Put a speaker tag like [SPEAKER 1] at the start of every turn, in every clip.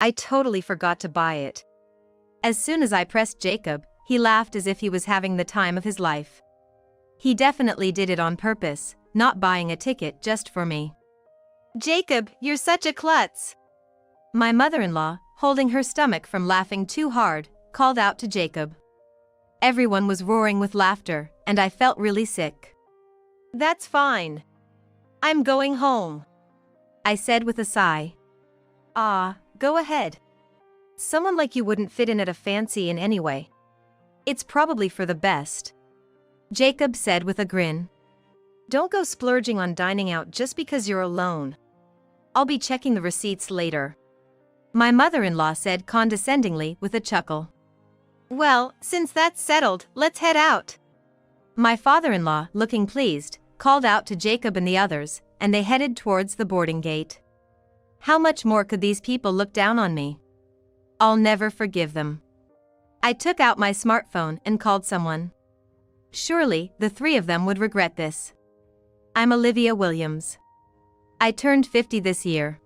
[SPEAKER 1] I totally forgot to buy it. As soon as I pressed Jacob, he laughed as if he was having the time of his life. He definitely did it on purpose, not buying a ticket just for me.
[SPEAKER 2] Jacob, you're such a klutz.
[SPEAKER 1] My mother-in-law, holding her stomach from laughing too hard, called out to Jacob. Everyone was roaring with laughter, and I felt really sick.
[SPEAKER 2] That's fine. I'm going home,
[SPEAKER 1] I said with a sigh.
[SPEAKER 2] Ah, go ahead.
[SPEAKER 1] Someone like you wouldn't fit in at a fancy in any way. It's probably for the best, Jacob said with a grin. Don't go splurging on dining out just because you're alone. I'll be checking the receipts later, my mother-in-law said condescendingly with a chuckle.
[SPEAKER 2] Well, since that's settled, let's head out.
[SPEAKER 1] My father-in-law, looking pleased, called out to Jacob and the others, and they headed towards the boarding gate. How much more could these people look down on me? I'll never forgive them. I took out my smartphone and called someone. Surely, the three of them would regret this. I'm Olivia Williams. I turned 50 this year.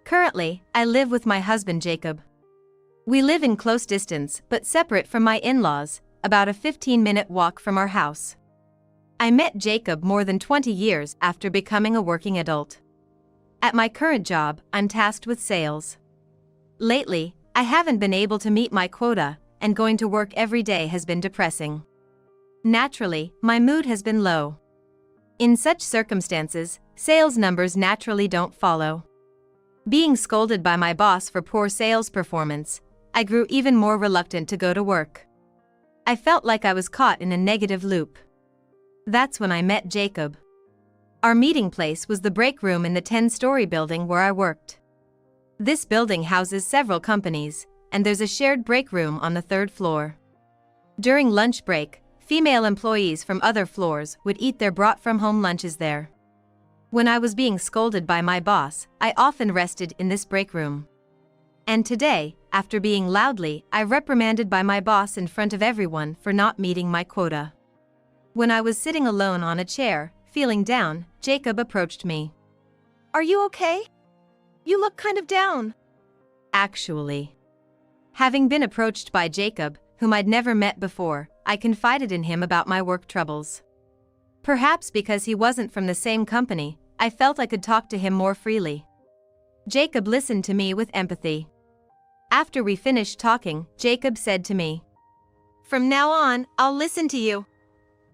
[SPEAKER 1] Currently, I live with my husband Jacob. We live in close distance but separate from my in-laws, about a 15-minute walk from our house. I met Jacob more than 20 years after becoming a working adult. At my current job, I'm tasked with sales. Lately, I haven't been able to meet my quota, and going to work every day has been depressing. Naturally, my mood has been low. In such circumstances, sales numbers naturally don't follow. Being scolded by my boss for poor sales performance, I grew even more reluctant to go to work. I felt like I was caught in a negative loop. That's when I met Jacob. Our meeting place was the break room in the 10-story building where I worked. This building houses several companies, and there's a shared break room on the 3rd floor. During lunch break, female employees from other floors would eat their brought-from-home lunches there. When I was being scolded by my boss, I often rested in this break room. And today, after being loudly reprimanded by my boss in front of everyone for not meeting my quota. When I was sitting alone on a chair, feeling down, Jacob approached me.
[SPEAKER 2] Are you okay? You look kind of down.
[SPEAKER 1] Actually. Having been approached by Jacob, whom I'd never met before, I confided in him about my work troubles. Perhaps because he wasn't from the same company, I felt I could talk to him more freely. Jacob listened to me with empathy. After we finished talking, Jacob said to me,
[SPEAKER 2] From now on, I'll listen to you.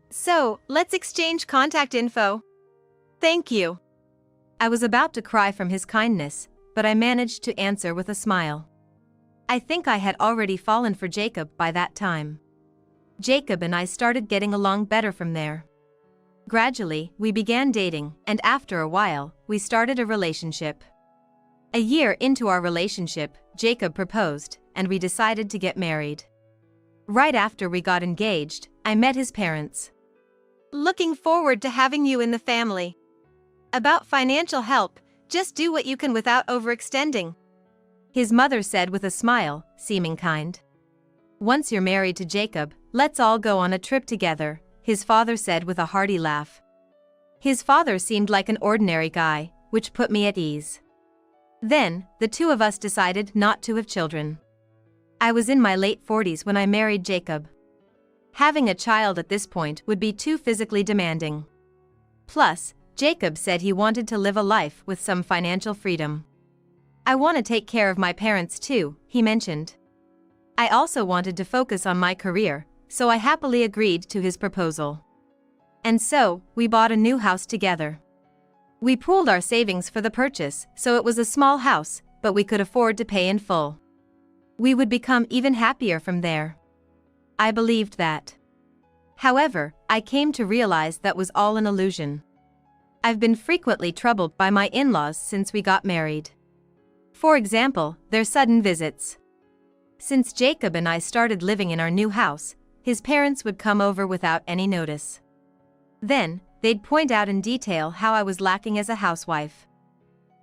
[SPEAKER 2] So, let's exchange contact info. Thank you.
[SPEAKER 1] I was about to cry from his kindness, but I managed to answer with a smile. I think I had already fallen for Jacob by that time. Jacob and I started getting along better from there. Gradually, we began dating, and after a while, we started a relationship. A year into our relationship, Jacob proposed, and we decided to get married. Right after we got engaged, I met his parents.
[SPEAKER 2] Looking forward to having you in the family. About financial help, just do what you can without overextending,
[SPEAKER 1] his mother said with a smile, seeming kind. Once you're married to Jacob, let's all go on a trip together, his father said with a hearty laugh. His father seemed like an ordinary guy, which put me at ease. Then, the two of us decided not to have children. I was in my late 40s when I married Jacob. Having a child at this point would be too physically demanding. Plus, Jacob said he wanted to live a life with some financial freedom. I want to take care of my parents too, he mentioned. I also wanted to focus on my career, so I happily agreed to his proposal. And so, we bought a new house together. We pooled our savings for the purchase, so it was a small house, but we could afford to pay in full. We would become even happier from there. I believed that. However, I came to realize that was all an illusion. I've been frequently troubled by my in-laws since we got married. For example, their sudden visits. Since Jacob and I started living in our new house, his parents would come over without any notice. Then, they'd point out in detail how I was lacking as a housewife.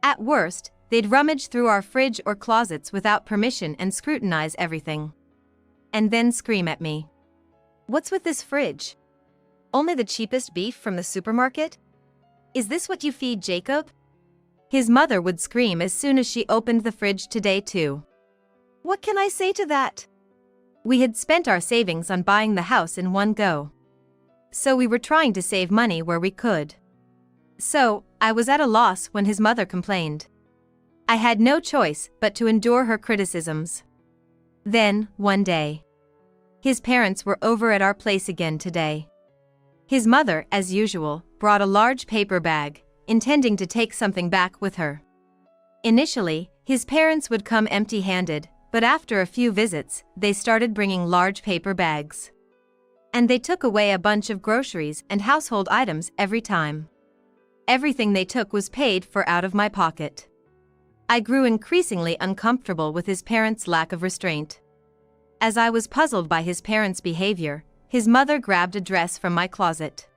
[SPEAKER 1] At worst, they'd rummage through our fridge or closets without permission and scrutinize everything. And then scream at me. What's with this fridge? Only the cheapest beef from the supermarket? Is this what you feed Jacob? His mother would scream as soon as she opened the fridge today too.
[SPEAKER 2] What can I say to that?
[SPEAKER 1] We had spent our savings on buying the house in one go. So we were trying to save money where we could. So, I was at a loss when his mother complained. I had no choice but to endure her criticisms. Then, one day, his parents were over at our place again today. His mother, as usual, brought a large paper bag, intending to take something back with her. Initially, his parents would come empty-handed, but after a few visits, they started bringing large paper bags. And they took away a bunch of groceries and household items every time. Everything they took was paid for out of my pocket. I grew increasingly uncomfortable with his parents' lack of restraint. As I was puzzled by his parents' behavior, his mother grabbed a dress from my closet.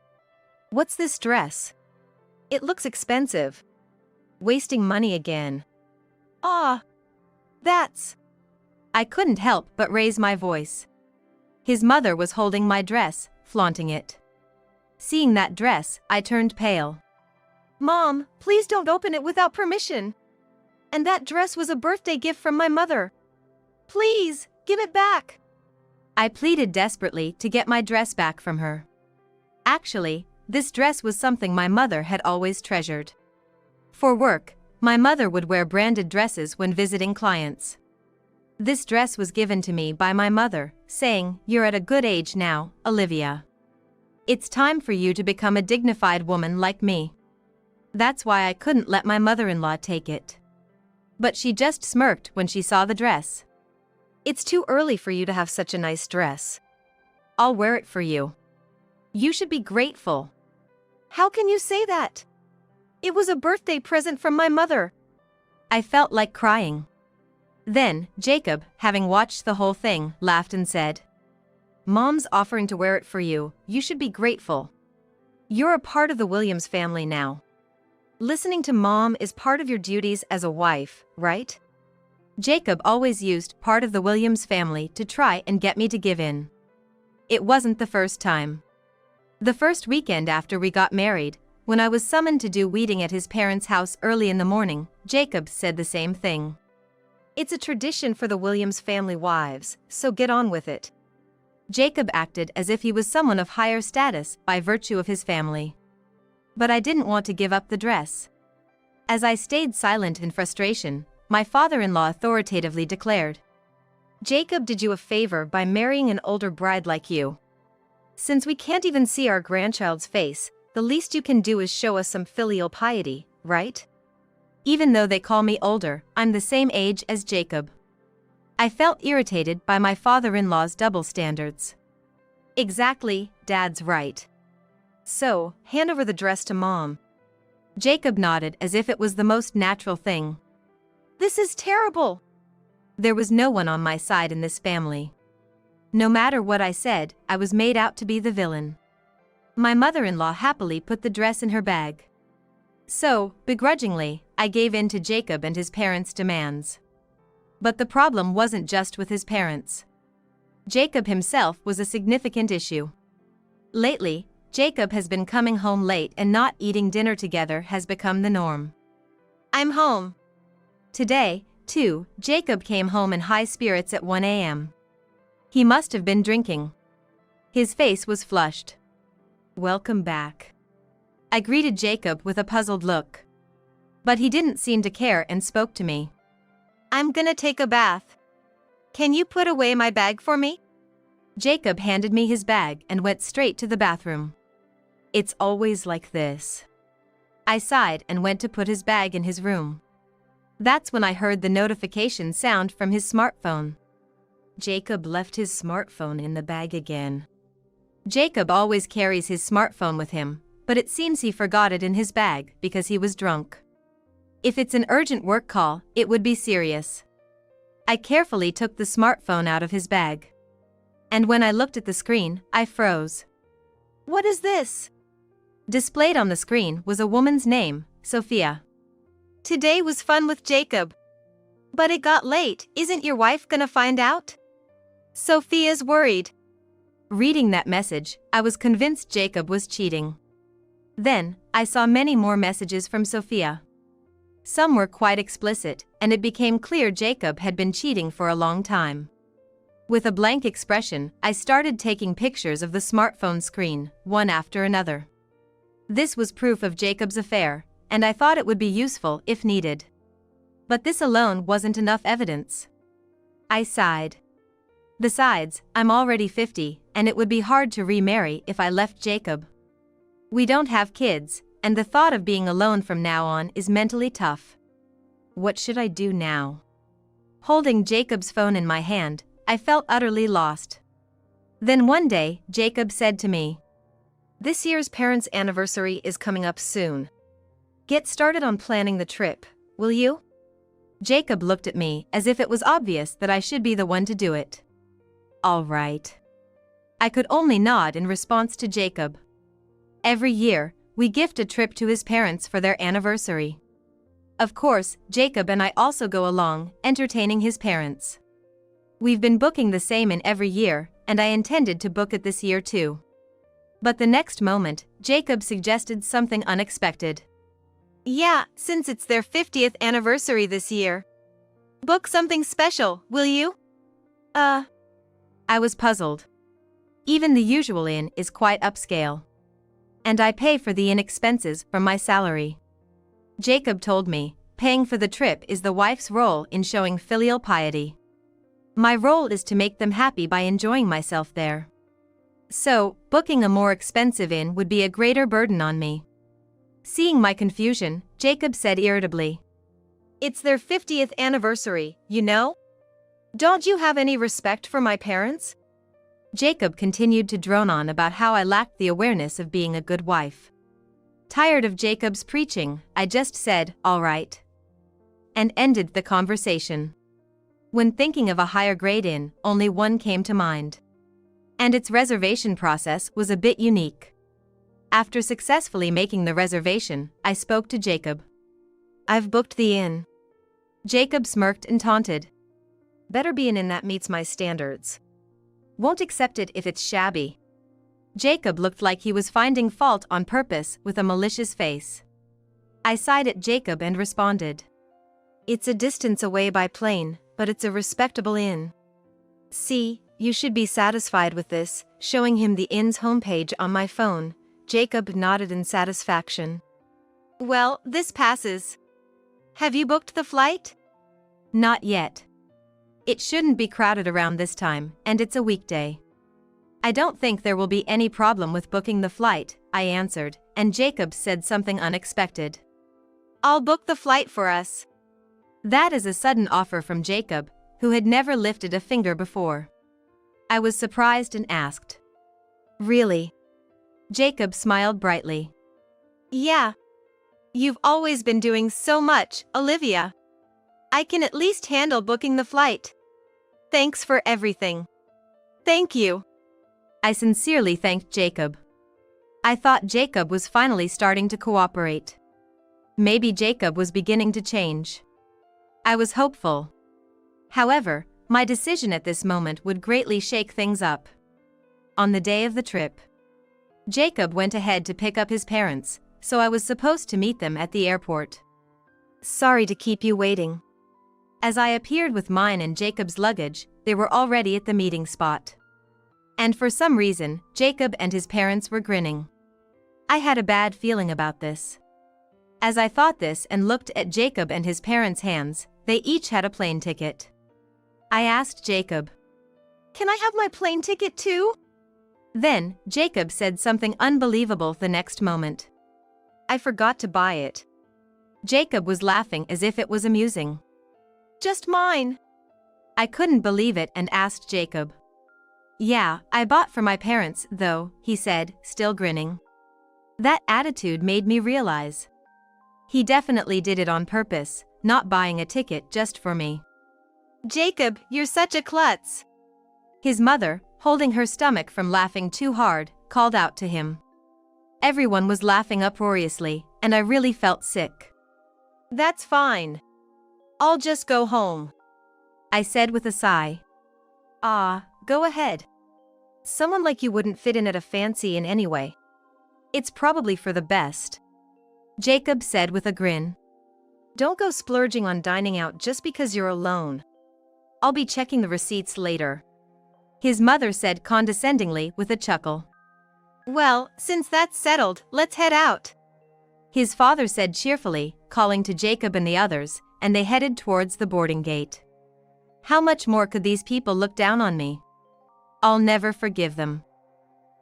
[SPEAKER 2] What's this dress? It looks expensive. Wasting money again. Ah, that's...
[SPEAKER 1] I couldn't help but raise my voice. His mother was holding my dress, flaunting it. Seeing that dress, I turned pale.
[SPEAKER 2] Mom, please don't open it without permission. And that dress was a birthday gift from my mother. Please, give it back.
[SPEAKER 1] I pleaded desperately to get my dress back from her. Actually, this dress was something my mother had always treasured. For work, my mother would wear branded dresses when visiting clients. This dress was given to me by my mother, saying, "You're at a good age now, Olivia. It's time for you to become a dignified woman like me." That's why I couldn't let my mother-in-law take it. But she just smirked when she saw the dress.
[SPEAKER 2] It's too early for you to have such a nice dress.
[SPEAKER 1] I'll wear it for you. You should be grateful.
[SPEAKER 2] How can you say that? It was a birthday present from my mother.
[SPEAKER 1] I felt like crying. Then, Jacob, having watched the whole thing, laughed and said, "Mom's offering to wear it for you, you should be grateful. You're a part of the Williams family now.
[SPEAKER 2] Listening to Mom is part of your duties as a wife, right?"
[SPEAKER 1] Jacob always used part of the Williams family to try and get me to give in. It wasn't the first time. The first weekend after we got married, when I was summoned to do weeding at his parents' house early in the morning, Jacob said the same thing.
[SPEAKER 2] It's a tradition for the Williams family wives, so get on with it.
[SPEAKER 1] Jacob acted as if he was someone of higher status by virtue of his family. But I didn't want to give up the dress. As I stayed silent in frustration, my father-in-law authoritatively declared,
[SPEAKER 2] "Jacob did you a favor by marrying an older bride like you. Since we can't even see our grandchild's face, the least you can do is show us some filial piety, right?"
[SPEAKER 1] Even though they call me older, I'm the same age as Jacob. I felt irritated by my father-in-law's double standards.
[SPEAKER 2] Exactly, Dad's right. So, hand over the dress to Mom.
[SPEAKER 1] Jacob nodded as if it was the most natural thing.
[SPEAKER 2] This is terrible.
[SPEAKER 1] There was no one on my side in this family. No matter what I said, I was made out to be the villain. My mother-in-law happily put the dress in her bag. So, begrudgingly, I gave in to Jacob and his parents' demands. But the problem wasn't just with his parents. Jacob himself was a significant issue. Lately, Jacob has been coming home late and not eating dinner together has become the norm.
[SPEAKER 2] I'm home.
[SPEAKER 1] Today, too, Jacob came home in high spirits at 1 a.m. He must have been drinking. His face was flushed. "Welcome back." I greeted Jacob with a puzzled look. But he didn't seem to care and spoke to me.
[SPEAKER 2] "I'm gonna take a bath. Can you put away my bag for me?"
[SPEAKER 1] Jacob handed me his bag and went straight to the bathroom. It's always like this. I sighed and went to put his bag in his room. That's when I heard the notification sound from his smartphone. Jacob left his smartphone in the bag again. Jacob always carries his smartphone with him, but it seems he forgot it in his bag because he was drunk. If it's an urgent work call, it would be serious. I carefully took the smartphone out of his bag. And when I looked at the screen, I froze.
[SPEAKER 2] What is this?
[SPEAKER 1] Displayed on the screen was a woman's name, Sophia.
[SPEAKER 2] Today was fun with Jacob. But it got late, isn't your wife gonna find out? Sophia's worried.
[SPEAKER 1] Reading that message, I was convinced Jacob was cheating. Then, I saw many more messages from Sophia. Some were quite explicit, and it became clear Jacob had been cheating for a long time. With a blank expression, I started taking pictures of the smartphone screen, one after another. This was proof of Jacob's affair, and I thought it would be useful if needed. But this alone wasn't enough evidence. I sighed. Besides, I'm already 50, and it would be hard to remarry if I left Jacob. We don't have kids, and the thought of being alone from now on is mentally tough. What should I do now? Holding Jacob's phone in my hand, I felt utterly lost. Then one day, Jacob said to me,
[SPEAKER 2] "This year's parents' anniversary is coming up soon. Get started on planning the trip, will you?"
[SPEAKER 1] Jacob looked at me as if it was obvious that I should be the one to do it. All right. I could only nod in response to Jacob. Every year, we gift a trip to his parents for their anniversary. Of course, Jacob and I also go along, entertaining his parents. We've been booking the same in every year, and I intended to book it this year too. But the next moment, Jacob suggested something unexpected.
[SPEAKER 2] "Yeah, since it's their 50th anniversary this year. Book something special, will you?"
[SPEAKER 1] I was puzzled. Even the usual inn is quite upscale. And I pay for the inn expenses from my salary. Jacob told me, paying for the trip is the wife's role in showing filial piety. My role is to make them happy by enjoying myself there. So, booking a more expensive inn would be a greater burden on me. Seeing my confusion, Jacob said irritably,
[SPEAKER 2] "It's their 50th anniversary, you know? Don't you have any respect for my parents?"
[SPEAKER 1] Jacob continued to drone on about how I lacked the awareness of being a good wife. Tired of Jacob's preaching, I just said, "All right," and ended the conversation. When thinking of a higher grade inn, only one came to mind. And its reservation process was a bit unique. After successfully making the reservation, I spoke to Jacob.
[SPEAKER 2] "I've booked the inn."
[SPEAKER 1] Jacob smirked and taunted.
[SPEAKER 2] "Better be an inn that meets my standards. Won't accept it if it's shabby."
[SPEAKER 1] Jacob looked like he was finding fault on purpose with a malicious face. I sighed at Jacob and responded,
[SPEAKER 2] "It's a distance away by plane, but it's a respectable inn. See, you should be satisfied with this," showing him the inn's homepage on my phone. Jacob nodded in satisfaction. "Well, this passes. Have you booked the flight?"
[SPEAKER 1] "Not yet. It shouldn't be crowded around this time, and it's a weekday." "I don't think there will be any problem with booking the flight," I answered, and Jacob said something unexpected.
[SPEAKER 2] "I'll book the flight for us."
[SPEAKER 1] That is a sudden offer from Jacob, who had never lifted a finger before. I was surprised and asked,
[SPEAKER 2] "Really?"
[SPEAKER 1] Jacob smiled brightly.
[SPEAKER 2] "Yeah. You've always been doing so much, Olivia. I can at least handle booking the flight. Thanks for everything." "Thank you."
[SPEAKER 1] I sincerely thanked Jacob. I thought Jacob was finally starting to cooperate. Maybe Jacob was beginning to change. I was hopeful. However, my decision at this moment would greatly shake things up. On the day of the trip, Jacob went ahead to pick up his parents, so I was supposed to meet them at the airport.
[SPEAKER 2] "Sorry to keep you waiting."
[SPEAKER 1] As I appeared with mine and Jacob's luggage, they were already at the meeting spot. And for some reason, Jacob and his parents were grinning. I had a bad feeling about this. As I thought this and looked at Jacob and his parents' hands, they each had a plane ticket. I asked Jacob,
[SPEAKER 2] "Can I have my plane ticket too?"
[SPEAKER 1] Then, Jacob said something unbelievable the next moment.
[SPEAKER 2] "I forgot to buy it."
[SPEAKER 1] Jacob was laughing as if it was amusing.
[SPEAKER 2] "Just mine."
[SPEAKER 1] I couldn't believe it and asked Jacob. "Yeah, I bought for my parents, though," he said, still grinning. That attitude made me realize he definitely did it on purpose, not buying a ticket just for me.
[SPEAKER 2] "Jacob, you're such a klutz."
[SPEAKER 1] His mother, holding her stomach from laughing too hard, called out to him. Everyone was laughing uproariously, and I really felt sick.
[SPEAKER 2] "That's fine. I'll just go home,"
[SPEAKER 1] I said with a sigh.
[SPEAKER 2] Go ahead. Someone like you wouldn't fit in at a fancy inn anyway.
[SPEAKER 1] It's probably for the best," Jacob said with a grin.
[SPEAKER 2] Don't go splurging on dining out just because you're alone. I'll be checking the receipts later.
[SPEAKER 1] His mother said condescendingly with a chuckle.
[SPEAKER 2] Well, since that's settled, let's head out.
[SPEAKER 1] His father said cheerfully, calling to Jacob and the others, and they headed towards the boarding gate. How much more could these people look down on me? I'll never forgive them.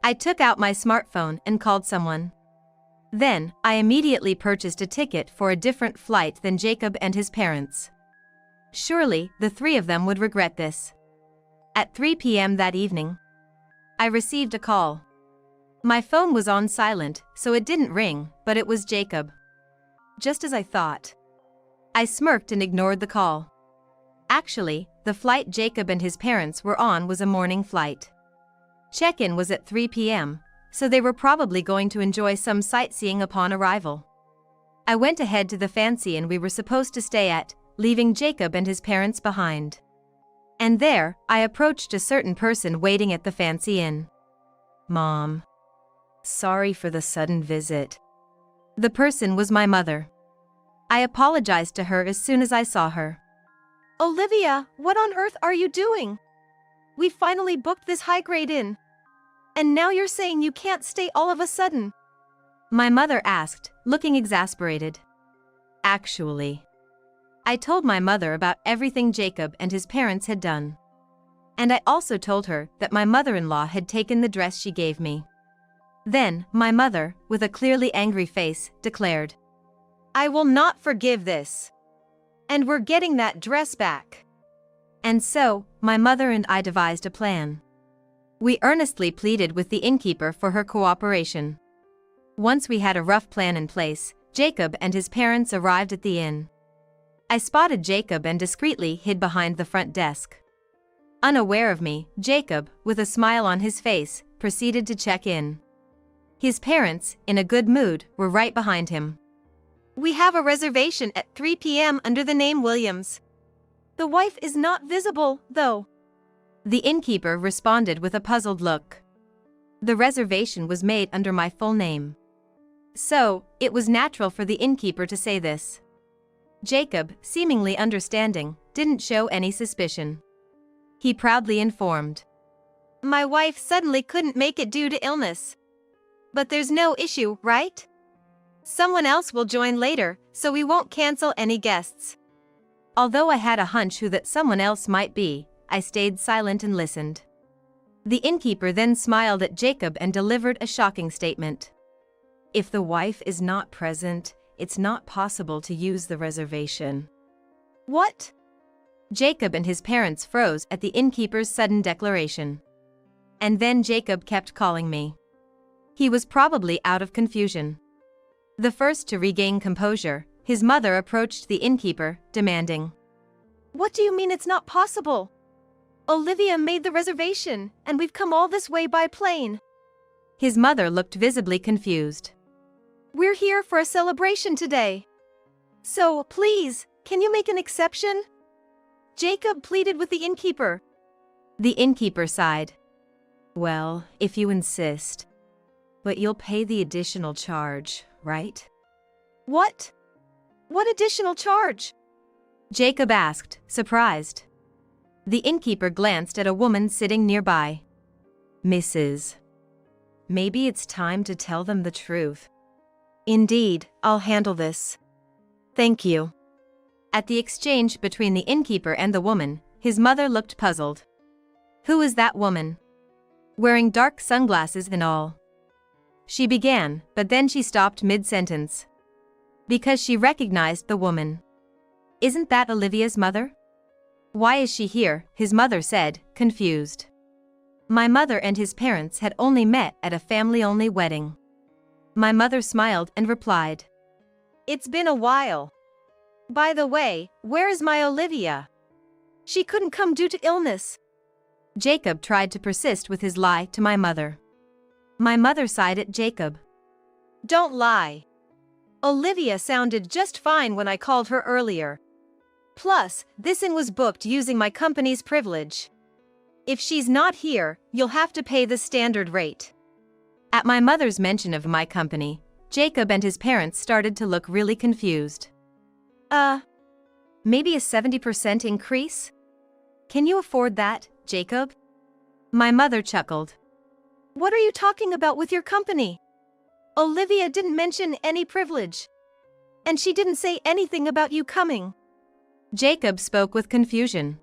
[SPEAKER 1] I took out my smartphone and called someone. Then, I immediately purchased a ticket for a different flight than Jacob and his parents. Surely, the three of them would regret this. At 3 p.m. that evening, I received a call. My phone was on silent, so it didn't ring, but it was Jacob. Just as I thought. I smirked and ignored the call. Actually, the flight Jacob and his parents were on was a morning flight. Check-in was at 3 p.m., so they were probably going to enjoy some sightseeing upon arrival. I went ahead to the fancy inn we were supposed to stay at, leaving Jacob and his parents behind. And there, I approached a certain person waiting at the fancy inn. Mom. Sorry for the sudden visit. The person was my mother. I apologized to her as soon as I saw her.
[SPEAKER 2] Olivia, what on earth are you doing? We finally booked this high-grade inn. And now you're saying you can't stay all of a sudden?
[SPEAKER 1] My mother asked, looking exasperated. Actually, I told my mother about everything Jacob and his parents had done. And I also told her that my mother-in-law had taken the dress she gave me. Then, my mother, with a clearly angry face, declared,
[SPEAKER 2] I will not forgive this. And we're getting that dress back.
[SPEAKER 1] And so, my mother and I devised a plan. We earnestly pleaded with the innkeeper for her cooperation. Once we had a rough plan in place, Jacob and his parents arrived at the inn. I spotted Jacob and discreetly hid behind the front desk. Unaware of me, Jacob, with a smile on his face, proceeded to check in. His parents, in a good mood, were right behind him.
[SPEAKER 2] We have a reservation at 3 p.m. under the name Williams. The wife is not visible, though.
[SPEAKER 1] The innkeeper responded with a puzzled look. The reservation was made under my full name. So, it was natural for the innkeeper to say this. Jacob, seemingly understanding, didn't show any suspicion. He proudly informed.
[SPEAKER 2] My wife suddenly couldn't make it due to illness. But there's no issue, right? Someone else will join later, so we won't cancel any guests.
[SPEAKER 1] Although I had a hunch who that someone else might be, I stayed silent and listened. The innkeeper then smiled at Jacob and delivered a shocking statement. If the wife is not present, it's not possible to use the reservation.
[SPEAKER 2] What?
[SPEAKER 1] Jacob and his parents froze at the innkeeper's sudden declaration. And then Jacob kept calling me. He was probably out of confusion. The first to regain composure, his mother approached the innkeeper, demanding.
[SPEAKER 2] What do you mean it's not possible? Olivia made the reservation, and we've come all this way by plane.
[SPEAKER 1] His mother looked visibly confused.
[SPEAKER 2] We're here for a celebration today. So, please, can you make an exception? Jacob pleaded with the innkeeper.
[SPEAKER 1] The innkeeper sighed. Well, if you insist. But you'll pay the additional charge, right?
[SPEAKER 2] What? What additional charge?
[SPEAKER 1] Jacob asked, surprised. The innkeeper glanced at a woman sitting nearby. Mrs. Maybe it's time to tell them the truth.
[SPEAKER 2] Indeed, I'll handle this. Thank you.
[SPEAKER 1] At the exchange between the innkeeper and the woman, his mother looked puzzled. Who is that woman? Wearing dark sunglasses and all. She began, but then she stopped mid-sentence. Because she recognized the woman. Isn't that Olivia's mother? Why is she here? His mother said, confused. My mother and his parents had only met at a family-only wedding. My mother smiled and replied.
[SPEAKER 2] It's been a while. By the way, where is my Olivia? She couldn't come due to illness.
[SPEAKER 1] Jacob tried to persist with his lie to my mother. My mother sighed at Jacob.
[SPEAKER 2] Don't lie. Olivia sounded just fine when I called her earlier. Plus, this inn was booked using my company's privilege. If she's not here, you'll have to pay the standard rate.
[SPEAKER 1] At my mother's mention of my company, Jacob and his parents started to look really confused.
[SPEAKER 2] Maybe a 70% increase? Can you afford that, Jacob? My mother chuckled. What are you talking about with your company? Olivia didn't mention any privilege. And she didn't say anything about you coming.
[SPEAKER 1] Jacob spoke with confusion.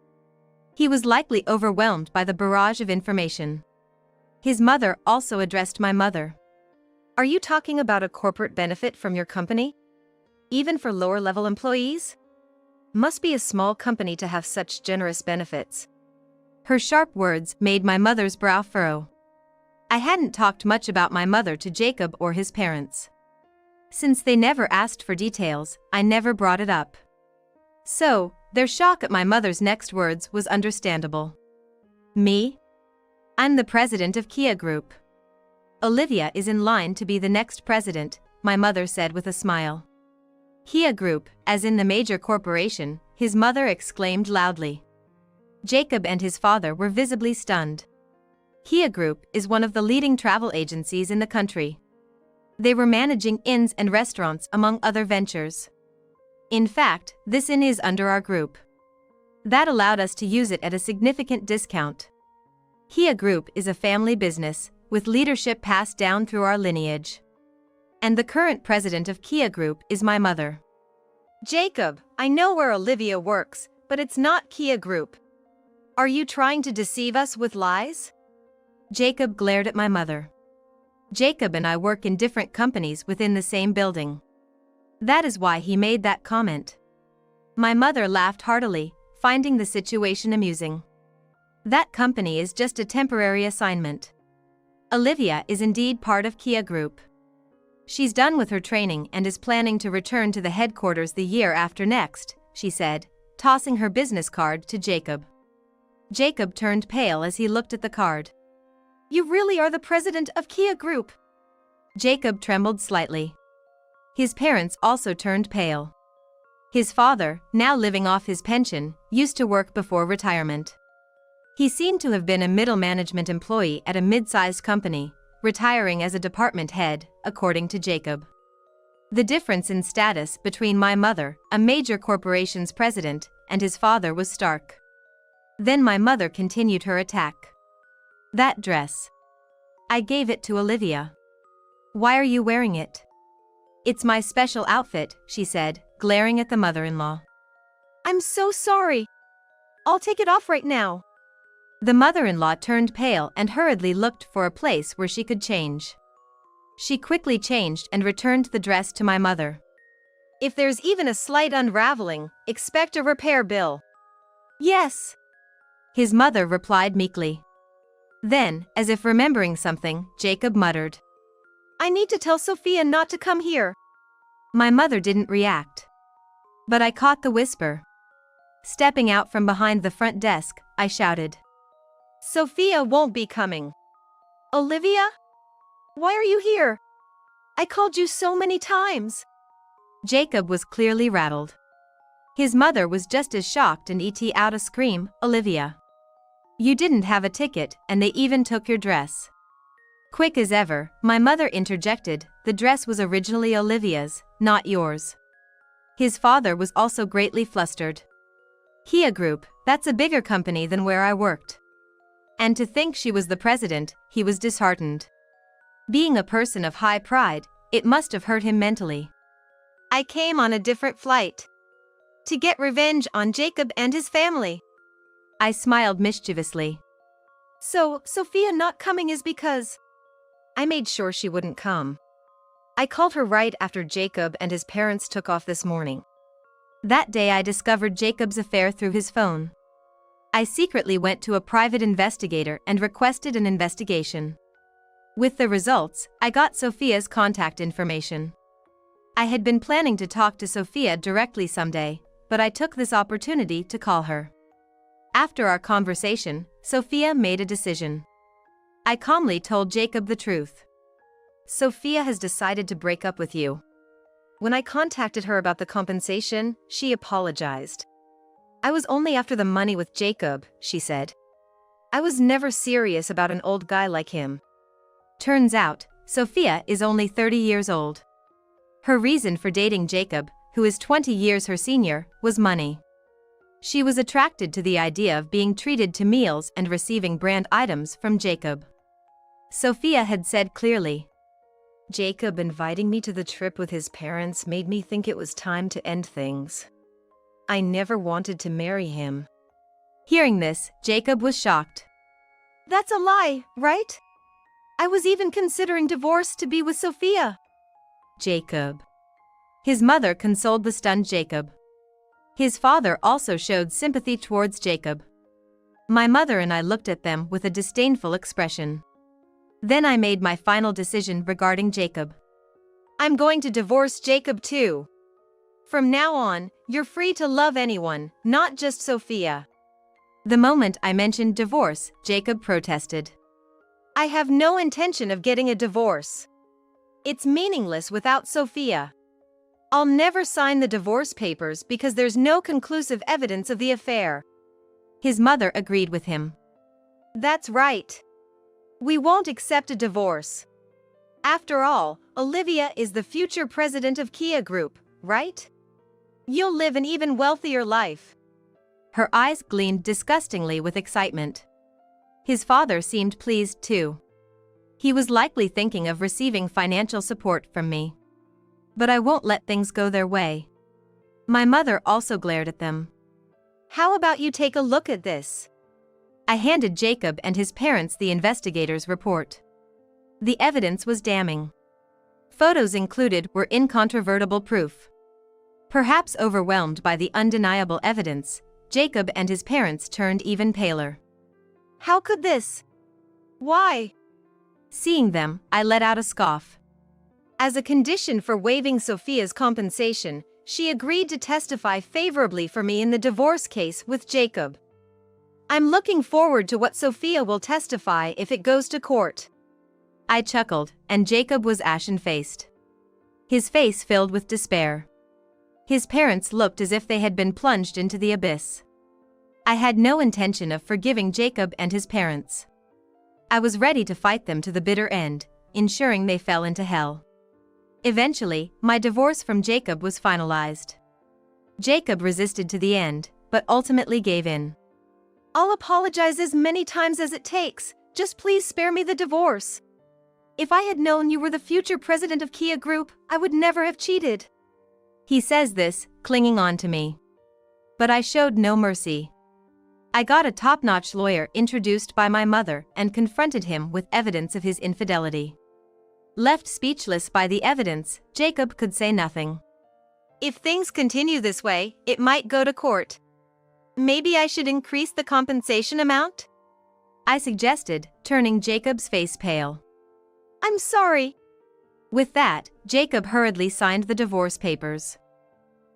[SPEAKER 1] He was likely overwhelmed by the barrage of information. His mother also addressed my mother.
[SPEAKER 2] Are you talking about a corporate benefit from your company? Even for lower-level employees? Must be a small company to have such generous benefits.
[SPEAKER 1] Her sharp words made my mother's brow furrow. I hadn't talked much about my mother to Jacob or his parents. Since they never asked for details, I never brought it up. So, their shock at my mother's next words was understandable. Me? I'm the president of Kia Group. Olivia is in line to be the next president, my mother said with a smile. Kia Group, as in the major corporation, his mother exclaimed loudly. Jacob and his father were visibly stunned. Kia Group is one of the leading travel agencies in the country. They were managing inns and restaurants among other ventures. In fact, this inn is under our group. That allowed us to use it at a significant discount. Kia Group is a family business, with leadership passed down through our lineage. And the current president of Kia Group is my mother.
[SPEAKER 2] Jacob, I know where Olivia works, but it's not Kia Group. Are you trying to deceive us with lies?
[SPEAKER 1] Jacob glared at my mother. Jacob and I work in different companies within the same building. That is why he made that comment. My mother laughed heartily, finding the situation amusing. That company is just a temporary assignment. Olivia is indeed part of Kia Group. She's done with her training and is planning to return to the headquarters the year after next, she said, tossing her business card to Jacob. Jacob turned pale as he looked at the card.
[SPEAKER 2] You really are the president of Kia Group?
[SPEAKER 1] Jacob trembled slightly. His parents also turned pale. His father, now living off his pension, used to work before retirement. He seemed to have been a middle management employee at a mid-sized company, retiring as a department head, according to Jacob. The difference in status between my mother, a major corporation's president, and his father was stark. Then my mother continued her attack. That dress. I gave it to Olivia. Why are you wearing it? It's my special outfit, she said, glaring at the mother-in-law.
[SPEAKER 2] I'm so sorry. I'll take it off right now.
[SPEAKER 1] The mother-in-law turned pale and hurriedly looked for a place where she could change. She quickly changed and returned the dress to my mother.
[SPEAKER 2] If there's even a slight unraveling, expect a repair bill. Yes.
[SPEAKER 1] His mother replied meekly. Then, as if remembering something, Jacob muttered.
[SPEAKER 2] I need to tell Sophia not to come here.
[SPEAKER 1] My mother didn't react. But I caught the whisper. Stepping out from behind the front desk, I shouted.
[SPEAKER 2] Sophia won't be coming. Olivia? Why are you here? I called you so many times.
[SPEAKER 1] Jacob was clearly rattled. His mother was just as shocked and et out a scream, Olivia. You didn't have a ticket, and they even took your dress. Quick as ever, my mother interjected, the dress was originally Olivia's, not yours. His father was also greatly flustered. Kia Group, that's a bigger company than where I worked. And to think she was the president, he was disheartened. Being a person of high pride, it must have hurt him mentally.
[SPEAKER 2] I came on a different flight. To get revenge on Jacob and his family.
[SPEAKER 1] I smiled mischievously.
[SPEAKER 2] So, Sophia not coming is because... I made sure she wouldn't come. I called her right after Jacob and his parents took off this morning.
[SPEAKER 1] That day I discovered Jacob's affair through his phone. I secretly went to a private investigator and requested an investigation. With the results, I got Sophia's contact information. I had been planning to talk to Sophia directly someday, but I took this opportunity to call her. After our conversation, Sophia made a decision. I calmly told Jacob the truth.
[SPEAKER 2] Sophia has decided to break up with you. When I contacted her about the compensation, she apologized. I was only after the money with Jacob, she said. I was never serious about an old guy like him.
[SPEAKER 1] Turns out, Sophia is only 30 years old. Her reason for dating Jacob who is 20 years her senior, was money. She was attracted to the idea of being treated to meals and receiving brand items from Jacob. Sophia had said clearly,
[SPEAKER 2] Jacob inviting me to the trip with his parents made me think it was time to end things. I never wanted to marry him.
[SPEAKER 1] Hearing this, Jacob was shocked.
[SPEAKER 2] That's a lie, right? I was even considering divorce to be with Sophia.
[SPEAKER 1] Jacob. His mother consoled the stunned Jacob. His father also showed sympathy towards Jacob. My mother and I looked at them with a disdainful expression. Then I made my final decision regarding Jacob.
[SPEAKER 2] I'm going to divorce Jacob too. From now on, you're free to love anyone, not just Sophia.
[SPEAKER 1] The moment I mentioned divorce, Jacob protested.
[SPEAKER 2] I have no intention of getting a divorce. It's meaningless without Sophia. I'll never sign the divorce papers because there's no conclusive evidence of the affair.
[SPEAKER 1] His mother agreed with him.
[SPEAKER 2] That's right. We won't accept a divorce. After all, Olivia is the future president of Kia Group, right? You'll live an even wealthier life.
[SPEAKER 1] Her eyes gleamed disgustingly with excitement. His father seemed pleased too. He was likely thinking of receiving financial support from me. But I won't let things go their way. My mother also glared at them.
[SPEAKER 2] How about you take a look at this?
[SPEAKER 1] I handed Jacob and his parents the investigator's report. The evidence was damning. Photos included were incontrovertible proof. Perhaps overwhelmed by the undeniable evidence, Jacob and his parents turned even paler.
[SPEAKER 2] How could this? Why?
[SPEAKER 1] Seeing them, I let out a scoff.
[SPEAKER 2] As a condition for waiving Sophia's compensation, she agreed to testify favorably for me in the divorce case with Jacob. I'm looking forward to what Sophia will testify if it goes to court.
[SPEAKER 1] I chuckled, and Jacob was ashen-faced. His face filled with despair. His parents looked as if they had been plunged into the abyss. I had no intention of forgiving Jacob and his parents. I was ready to fight them to the bitter end, ensuring they fell into hell. Eventually, my divorce from Jacob was finalized. Jacob resisted to the end, but ultimately gave in.
[SPEAKER 2] I'll apologize as many times as it takes, just please spare me the divorce. If I had known you were the future president of Kia Group, I would never have cheated.
[SPEAKER 1] He says this, clinging on to me. But I showed no mercy. I got a top-notch lawyer introduced by my mother and confronted him with evidence of his infidelity. Left speechless by the evidence, Jacob could say nothing.
[SPEAKER 2] If things continue this way, it might go to court. Maybe I should increase the compensation amount?
[SPEAKER 1] I suggested, turning Jacob's face pale.
[SPEAKER 2] I'm sorry.
[SPEAKER 1] With that, Jacob hurriedly signed the divorce papers.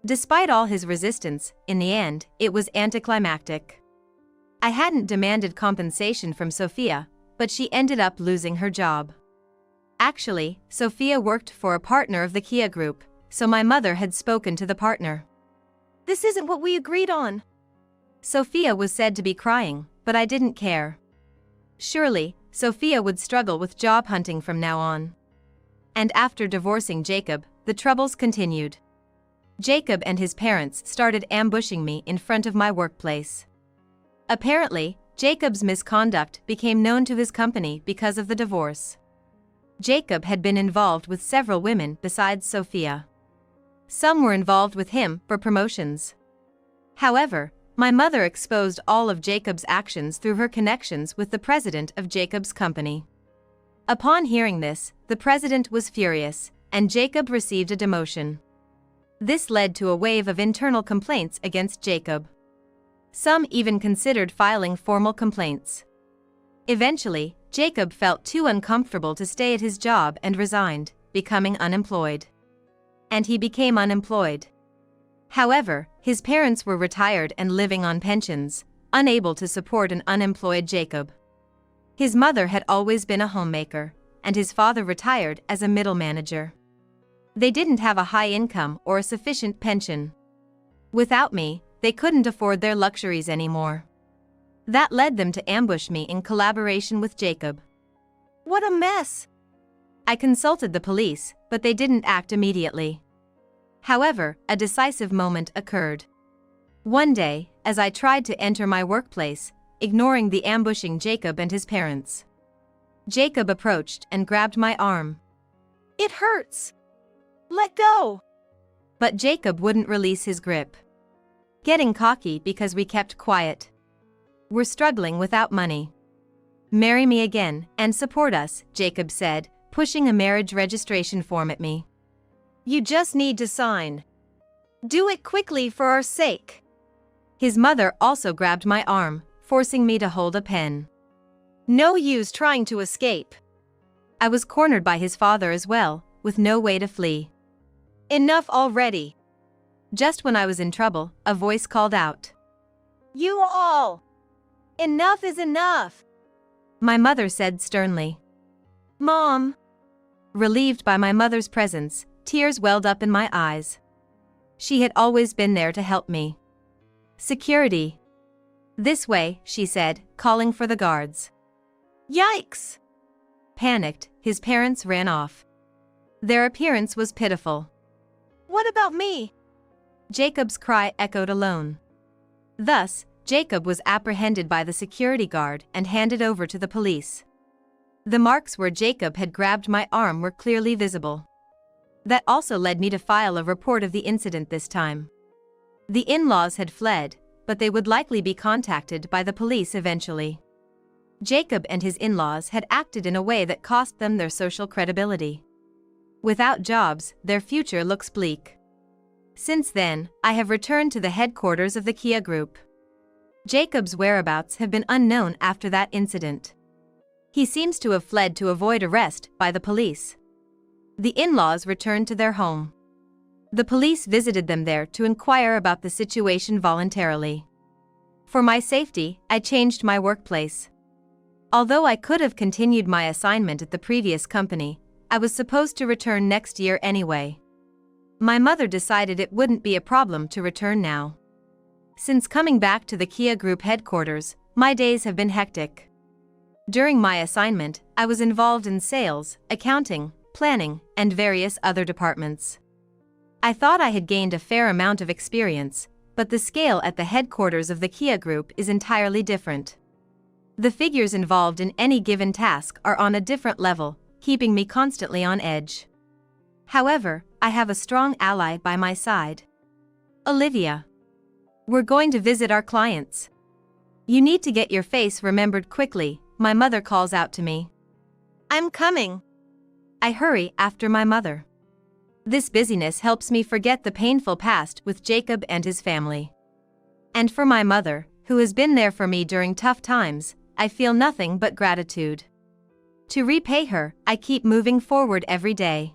[SPEAKER 1] Despite all his resistance, in the end, it was anticlimactic. I hadn't demanded compensation from Sophia, but she ended up losing her job. Actually, Sophia worked for a partner of the Kia Group, so my mother had spoken to the partner.
[SPEAKER 2] This isn't what we agreed on.
[SPEAKER 1] Sophia was said to be crying, but I didn't care. Surely, Sophia would struggle with job hunting from now on. And after divorcing Jacob, the troubles continued. Jacob and his parents started ambushing me in front of my workplace. Apparently, Jacob's misconduct became known to his company because of the divorce. Jacob had been involved with several women besides Sophia. Some were involved with him for promotions. However, my mother exposed all of Jacob's actions through her connections with the president of Jacob's company. Upon hearing this, the president was furious, and Jacob received a demotion. This led to a wave of internal complaints against Jacob. Some even considered filing formal complaints. Eventually, Jacob felt too uncomfortable to stay at his job and resigned, becoming unemployed. And he became unemployed. However, his parents were retired and living on pensions, unable to support an unemployed Jacob. His mother had always been a homemaker, and his father retired as a middle manager. They didn't have a high income or a sufficient pension. Without me, they couldn't afford their luxuries anymore. That led them to ambush me in collaboration with Jacob.
[SPEAKER 2] What a mess!
[SPEAKER 1] I consulted the police, but they didn't act immediately. However, a decisive moment occurred. One day, as I tried to enter my workplace, ignoring the ambushing Jacob and his parents, Jacob approached and grabbed my arm.
[SPEAKER 2] It hurts. Let go.
[SPEAKER 1] But Jacob wouldn't release his grip. Getting cocky because we kept quiet. We're struggling without money. Marry me again and support us, Jacob said, pushing a marriage registration form at me.
[SPEAKER 2] You just need to sign. Do it quickly for our sake.
[SPEAKER 1] His mother also grabbed my arm, forcing me to hold a pen.
[SPEAKER 2] No use trying to escape.
[SPEAKER 1] I was cornered by his father as well, with no way to flee.
[SPEAKER 2] Enough already.
[SPEAKER 1] Just when I was in trouble, a voice called out.
[SPEAKER 2] You all! Enough is enough!
[SPEAKER 1] My mother said sternly.
[SPEAKER 2] Mom!
[SPEAKER 1] Relieved by my mother's presence, tears welled up in my eyes. She had always been there to help me. Security. This way, she said, calling for the guards.
[SPEAKER 2] Yikes!
[SPEAKER 1] Panicked, his parents ran off. Their appearance was pitiful.
[SPEAKER 2] What about me?
[SPEAKER 1] Jacob's cry echoed alone. Thus, Jacob was apprehended by the security guard and handed over to the police. The marks where Jacob had grabbed my arm were clearly visible. That also led me to file a report of the incident this time. The in-laws had fled, but they would likely be contacted by the police eventually. Jacob and his in-laws had acted in a way that cost them their social credibility. Without jobs, their future looks bleak. Since then, I have returned to the headquarters of the Kia Group. Jacob's whereabouts have been unknown after that incident. He seems to have fled to avoid arrest by the police. The in-laws returned to their home. The police visited them there to inquire about the situation voluntarily. For my safety, I changed my workplace. Although I could have continued my assignment at the previous company, I was supposed to return next year anyway. My mother decided it wouldn't be a problem to return now. Since coming back to the Kia Group headquarters, my days have been hectic. During my assignment, I was involved in sales, accounting, planning, and various other departments. I thought I had gained a fair amount of experience, but the scale at the headquarters of the Kia Group is entirely different. The figures involved in any given task are on a different level, keeping me constantly on edge. However, I have a strong ally by my side. Olivia. We're going to visit our clients. You need to get your face remembered quickly, my mother calls out to me.
[SPEAKER 2] I'm coming.
[SPEAKER 1] I hurry after my mother. This busyness helps me forget the painful past with Jacob and his family. And for my mother, who has been there for me during tough times, I feel nothing but gratitude. To repay her, I keep moving forward every day.